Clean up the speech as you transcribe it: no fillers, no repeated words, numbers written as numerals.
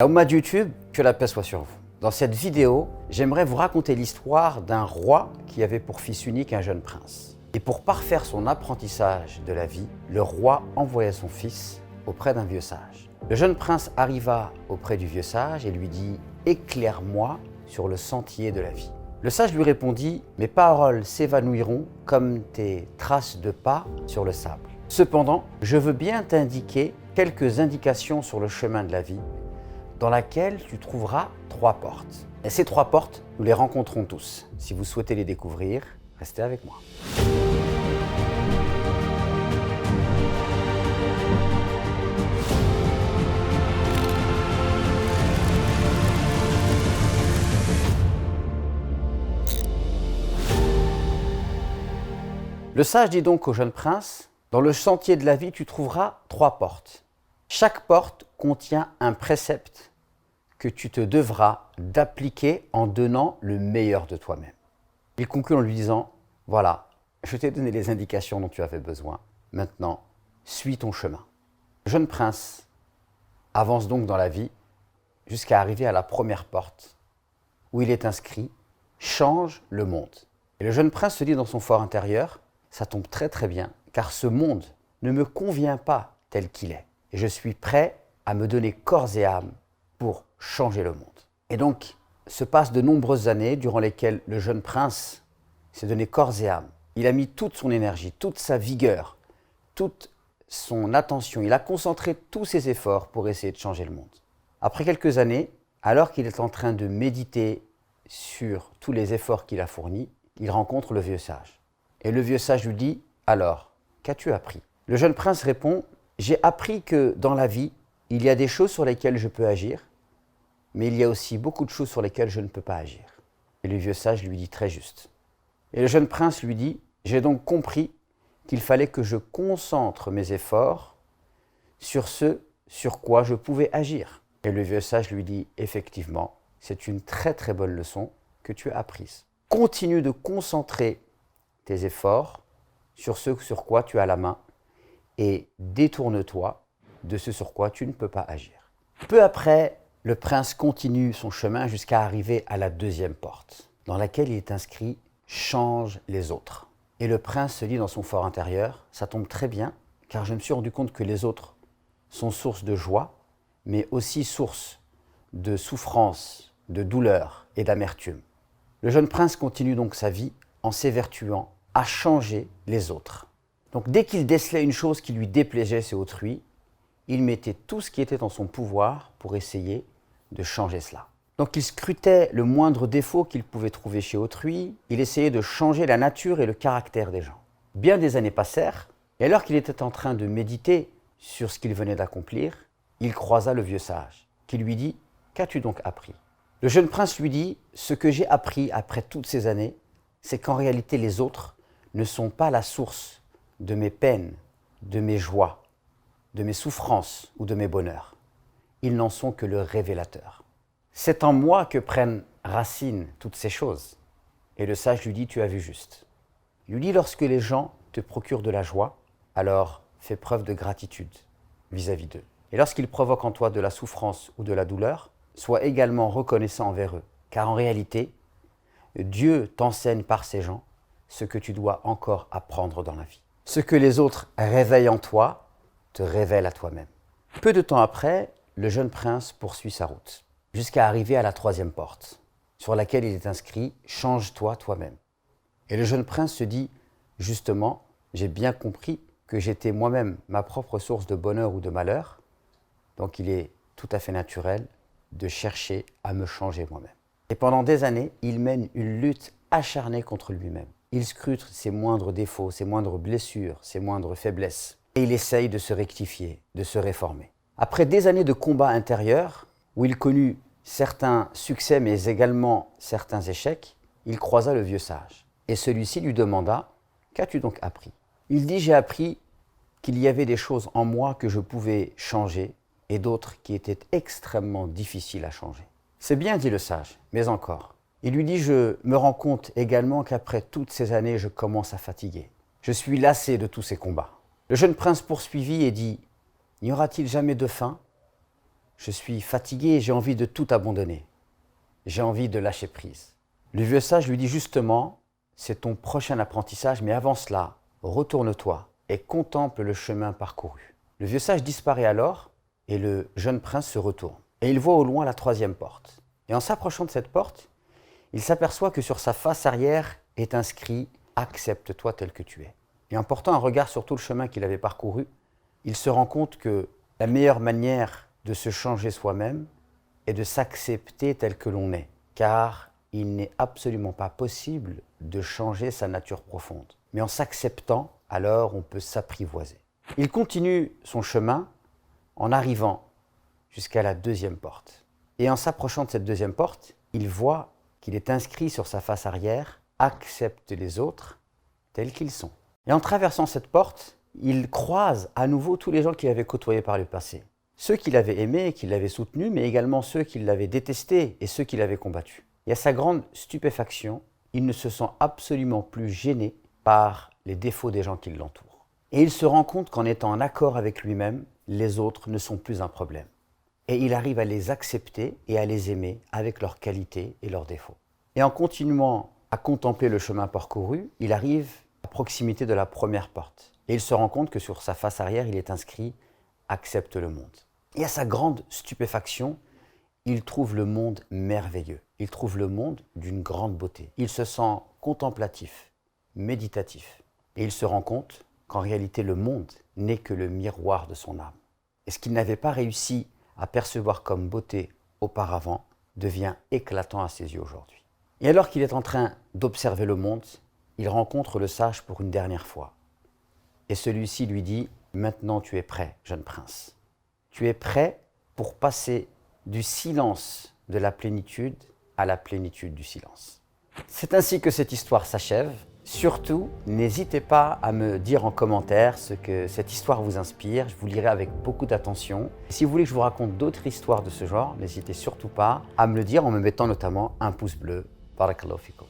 Aoumad YouTube, que la paix soit sur vous. Dans cette vidéo, j'aimerais vous raconter l'histoire d'un roi qui avait pour fils unique un jeune prince. Et pour parfaire son apprentissage de la vie, le roi envoya son fils auprès d'un vieux sage. Le jeune prince arriva auprès du vieux sage et lui dit « Éclaire-moi sur le sentier de la vie ». Le sage lui répondit « Mes paroles s'évanouiront comme tes traces de pas sur le sable. Cependant, je veux bien t'indiquer quelques indications sur le chemin de la vie dans laquelle tu trouveras 3 portes. Et ces 3 portes, nous les rencontrons tous. Si vous souhaitez les découvrir, restez avec moi. Le sage dit donc au jeune prince, dans le sentier de la vie, tu trouveras 3 portes. Chaque porte contient un précepte que tu te devras d'appliquer en donnant le meilleur de toi-même. Il conclut en lui disant, voilà, je t'ai donné les indications dont tu avais besoin. Maintenant, suis ton chemin. Le jeune prince avance donc dans la vie jusqu'à arriver à la première porte où il est inscrit « Change le monde ». Et le jeune prince se dit dans son fort intérieur, ça tombe très très bien, car ce monde ne me convient pas tel qu'il est. Et je suis prêt à me donner corps et âme pour changer le monde. Et donc, se passent de nombreuses années durant lesquelles le jeune prince s'est donné corps et âme. Il a mis toute son énergie, toute sa vigueur, toute son attention. Il a concentré tous ses efforts pour essayer de changer le monde. Après quelques années, alors qu'il est en train de méditer sur tous les efforts qu'il a fournis, il rencontre le vieux sage. Et le vieux sage lui dit « Alors, qu'as-tu appris ?» Le jeune prince répond « J'ai appris que dans la vie, il y a des choses sur lesquelles je peux agir, mais il y a aussi beaucoup de choses sur lesquelles je ne peux pas agir. » Et le vieux sage lui dit très juste. Et le jeune prince lui dit « J'ai donc compris qu'il fallait que je concentre mes efforts sur ce sur quoi je pouvais agir. » Et le vieux sage lui dit « Effectivement, c'est une très très bonne leçon que tu as apprise. Continue de concentrer tes efforts sur ce sur quoi tu as la main et détourne-toi de ce sur quoi tu ne peux pas agir. » Peu après, le prince continue son chemin jusqu'à arriver à la 2e porte, dans laquelle il est inscrit « Change les autres ». Et le prince se dit dans son fort intérieur « Ça tombe très bien, car je me suis rendu compte que les autres sont source de joie, mais aussi source de souffrance, de douleur et d'amertume. » Le jeune prince continue donc sa vie en s'évertuant à changer les autres. Donc dès qu'il décelait une chose qui lui déplaisait chez autrui, il mettait tout ce qui était en son pouvoir pour essayer de changer cela. Donc il scrutait le moindre défaut qu'il pouvait trouver chez autrui, il essayait de changer la nature et le caractère des gens. Bien des années passèrent, et alors qu'il était en train de méditer sur ce qu'il venait d'accomplir, il croisa le vieux sage, qui lui dit « Qu'as-tu donc appris ?» Le jeune prince lui dit « Ce que j'ai appris après toutes ces années, c'est qu'en réalité les autres ne sont pas la source de mes peines, de mes joies, de mes souffrances ou de mes bonheurs. Ils n'en sont que le révélateur. C'est en moi que prennent racine toutes ces choses. » Et le sage lui dit « Tu as vu juste. » Il lui dit « Lorsque les gens te procurent de la joie, alors fais preuve de gratitude vis-à-vis d'eux. Et lorsqu'ils provoquent en toi de la souffrance ou de la douleur, sois également reconnaissant envers eux. Car en réalité, Dieu t'enseigne par ces gens ce que tu dois encore apprendre dans la vie. Ce que les autres réveillent en toi, te révèle à toi-même. » Peu de temps après, le jeune prince poursuit sa route, jusqu'à arriver à la 3e porte, sur laquelle il est inscrit « Change-toi toi-même ». Et le jeune prince se dit « Justement, j'ai bien compris que j'étais moi-même ma propre source de bonheur ou de malheur, donc il est tout à fait naturel de chercher à me changer moi-même. » Et pendant des années, il mène une lutte acharnée contre lui-même. Il scrute ses moindres défauts, ses moindres blessures, ses moindres faiblesses. Et il essaye de se rectifier, de se réformer. Après des années de combat intérieur, où il connut certains succès mais également certains échecs, il croisa le vieux sage. Et celui-ci lui demanda « Qu'as-tu donc appris ?» Il dit « J'ai appris qu'il y avait des choses en moi que je pouvais changer et d'autres qui étaient extrêmement difficiles à changer. » « C'est bien, dit le sage, mais encore. » Il lui dit « Je me rends compte également qu'après toutes ces années, je commence à fatiguer. Je suis lassé de tous ces combats. » Le jeune prince poursuivit et dit « N'y aura-t-il jamais de fin Je suis fatigué et j'ai envie de tout abandonner. J'ai envie de lâcher prise. Le vieux sage lui dit justement, c'est ton prochain apprentissage, mais avant cela, retourne-toi et contemple le chemin parcouru. Le vieux sage disparaît alors et le jeune prince se retourne. Et il voit au loin la troisième porte. Et en s'approchant de cette porte, il s'aperçoit que sur sa face arrière est inscrit « Accepte-toi tel que tu es ». Et en portant un regard sur tout le chemin qu'il avait parcouru, il se rend compte que la meilleure manière de se changer soi-même est de s'accepter tel que l'on est, car il n'est absolument pas possible de changer sa nature profonde. Mais en s'acceptant, alors on peut s'apprivoiser. Il continue son chemin en arrivant jusqu'à la deuxième porte. Et en s'approchant de cette deuxième porte, il voit qu'il est inscrit sur sa face arrière « Accepte les autres tels qu'ils sont ». Et en traversant cette porte, il croise à nouveau tous les gens qu'il avait côtoyés par le passé. Ceux qu'il avait aimés et qui l'avaient soutenu, mais également ceux qui l'avaient détesté et ceux qui l'avaient combattu. Et à sa grande stupéfaction, il ne se sent absolument plus gêné par les défauts des gens qui l'entourent. Et il se rend compte qu'en étant en accord avec lui-même, les autres ne sont plus un problème. Et il arrive à les accepter et à les aimer avec leurs qualités et leurs défauts. Et en continuant à contempler le chemin parcouru, il arrive à proximité de la première porte. Et il se rend compte que sur sa face arrière, il est inscrit « Accepte le monde ». Et à sa grande stupéfaction, il trouve le monde merveilleux. Il trouve le monde d'une grande beauté. Il se sent contemplatif, méditatif. Et il se rend compte qu'en réalité, le monde n'est que le miroir de son âme. Et ce qu'il n'avait pas réussi à percevoir comme beauté auparavant devient éclatant à ses yeux aujourd'hui. Et alors qu'il est en train d'observer le monde, il rencontre le sage pour une dernière fois. Et celui-ci lui dit « Maintenant tu es prêt, jeune prince. Tu es prêt pour passer du silence de la plénitude à la plénitude du silence. » C'est ainsi que cette histoire s'achève. Surtout, n'hésitez pas à me dire en commentaire ce que cette histoire vous inspire. Je vous lirai avec beaucoup d'attention. Si vous voulez que je vous raconte d'autres histoires de ce genre, n'hésitez surtout pas à me le dire en me mettant notamment un pouce bleu. Barakallahu fikum.